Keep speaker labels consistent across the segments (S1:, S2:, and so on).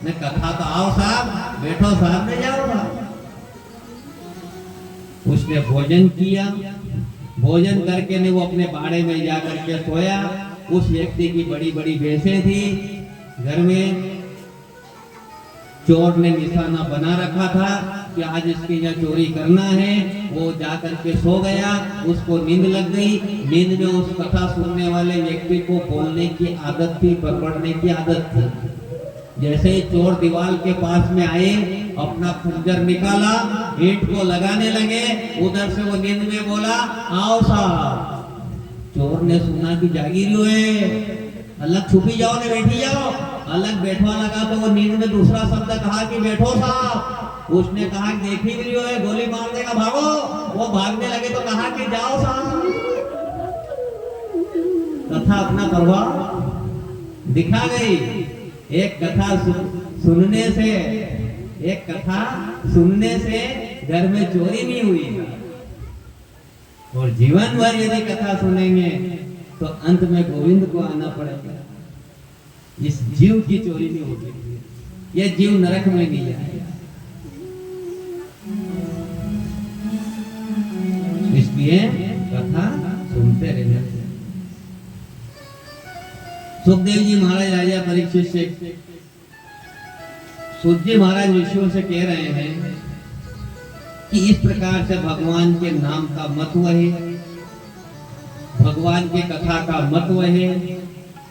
S1: ने कथा तो आओ साहब, बैठो साहब, ने जाओ साहब। उसने भोजन किया, भोजन करके ने वो अपने बाड़े में जा करके सोया। उस व्यक्ति की बड़ी बड़ी भैंसें थी घर में। चोर ने निशाना बना रखा था कि आज इसके यहाँ चोरी करना है। वो जा करके सो गया, उसको नींद लग गई। नींद में उस कथा सुनने वाले व्यक्ति को बोलने की आदत थी, बड़बड़ने की आदत थी। जैसे ही चोर दीवार के पास में आए, अपना खंजर निकाला, ईंट को लगाने लगे। उधर से वो नींद में बोला, आओ साहब। चोर ने सुना कि जागीर है, अलग छुपी जाओ ने बैठी जाओ। अलग बैठवा लगा तो वो नींद में दूसरा शब्द कहा कि बैठो साहब। उसने कहा कि देख ही रही हो है, गोली मार देगा, भागो। वो भागने लगे तो कहा कि जाओ साहब। कथा अपना प्रभाव दिखा गई। एक कथा सुनने से, एक कथा सुनने से घर में चोरी नहीं हुई। और जीवन भर यदि कथा सुनेंगे तो अंत में गोविंद को आना पड़ेगा। इस जीव की चोरी नहीं होगी, यह जीव नरक में नहीं जाएगा। इसलिए कथा सुनते रहना चाहिए। सुखदेव जी महाराज राजा परीक्षित से, सूत जी महाराज ऋषियों से कह रहे हैं कि इस प्रकार से भगवान के नाम का महत्व है, भगवान की कथा का महत्व है।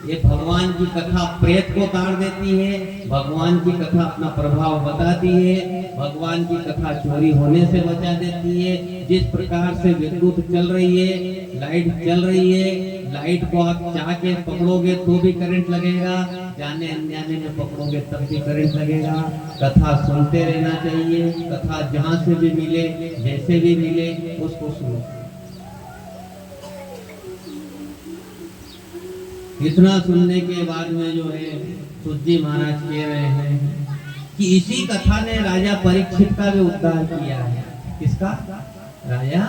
S1: ये भगवान की कथा प्रेत को ताड़ देती है, भगवान की कथा अपना प्रभाव बताती है, भगवान की कथा चोरी होने से बचा देती है। जिस प्रकार से विद्युत चल रही है, लाइट चल रही है, लाइट को आप चाह के पकड़ोगे तो भी करंट लगेगा, जाने अनजाने में पकड़ोगे तब भी करंट लगेगा। कथा सुनते रहना चाहिए। कथा जहाँ से भी मिले, जैसे भी मिले, उसको सुनो। इतना सुनने के बाद में जो है सूत जी महाराज कह रहे हैं कि इसी कथा ने राजा परीक्षित का भी उद्धार किया है। किसका? राजा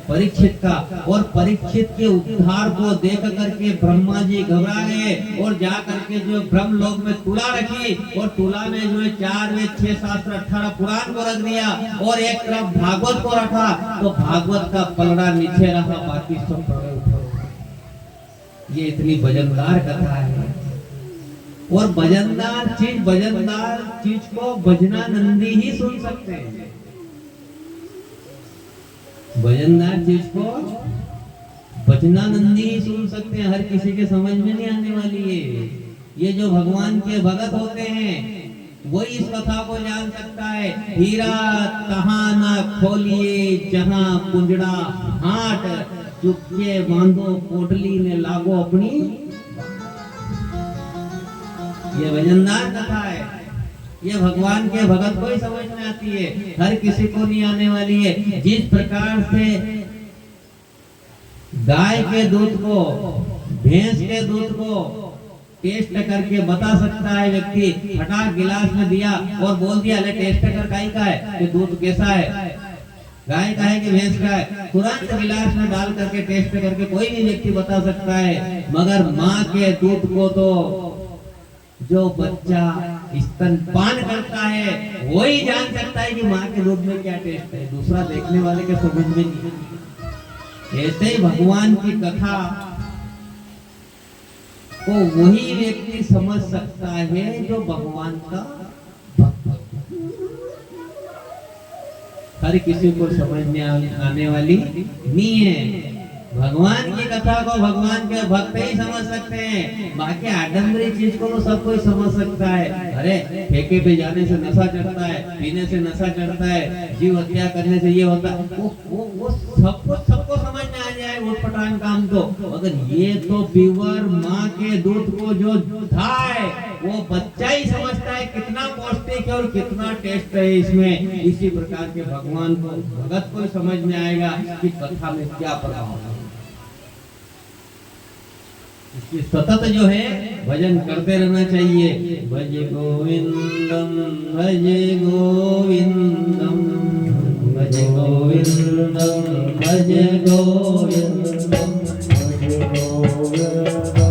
S1: परीक्षित का। और परीक्षित के उद्धार को देख करके ब्रह्मा जी घबरा गए और जा करके जो ब्रह्म लोक में तुला रखी, और तुला में जो है 4 वेद 6 शास्त्र 18 पुराण को रख दिया, और एक तरफ भागवत को रखा। तो भागवत का पलड़ा नीचे रहा, बाकी सब पड़े ऊपर। ये इतनी वजनदार कथा है। और वजनदार चीज को भजनानंदी ही सुन सकते हैं। वजनदार चीज को भजनानंदी ही सुन सकते हैं। हर किसी के समझ में नहीं आने वाली है। ये जो भगवान के भगत होते हैं वही इस कथा को जान सकता है। हीरा तहाँ न खोलिए जहां कुंजड़ा हाट, चुपके बांधो पोटली ने लागो अपनी। ये वजनदार कथा है। ये भगवान के भगत को ही समझ में आती है, हर किसी को नहीं आने वाली है। जिस प्रकार से गाय के दूध को, भैंस के दूध को टेस्ट करके बता सकता है व्यक्ति, फटाक गिलास में दिया और बोल दिया, ले टेस्ट कर गाय का है कि दूध कैसा है, गाय का है कि भैंस का है, तुरंत गिलास में डाल करके टेस्ट करके कोई भी व्यक्ति बता सकता है। मगर माँ के दूध को तो जो बच्चा स्तनपान करता है वही जान सकता है कि माँ के दूध में क्या टेस्ट है, दूसरा देखने वाले के समझ में नहीं। ऐसे ही भगवान की कथा को वही व्यक्ति समझ सकता है जो भगवान का भक्त। हर किसी को समझ में आने वाली नहीं है। भगवान की कथा को भगवान के भक्त ही समझ सकते हैं। बाकी आडंबरी चीज को तो सब कोई समझ सकता है। अरे ठेके पे जाने से नशा चढ़ता है, पीने से नशा चढ़ता है, जीव हत्या करने से ये होता है, वो सबको समझ में आ जाए उठपटांग काम तो। अगर ये तो प्योर माँ के दूध को जो खाए वो बच्चा ही समझता है कितना पौष्टिक है और कितना टेस्ट है इसमें। इसी प्रकार के भगवान को, भगत को समझ में आएगा कि कथा में क्या प्रभाव है। इसलिए सतत जो है भजन करते रहना चाहिए। भज गोविंदम भज गोविंदम भज गोविंदम भज गोविंदम।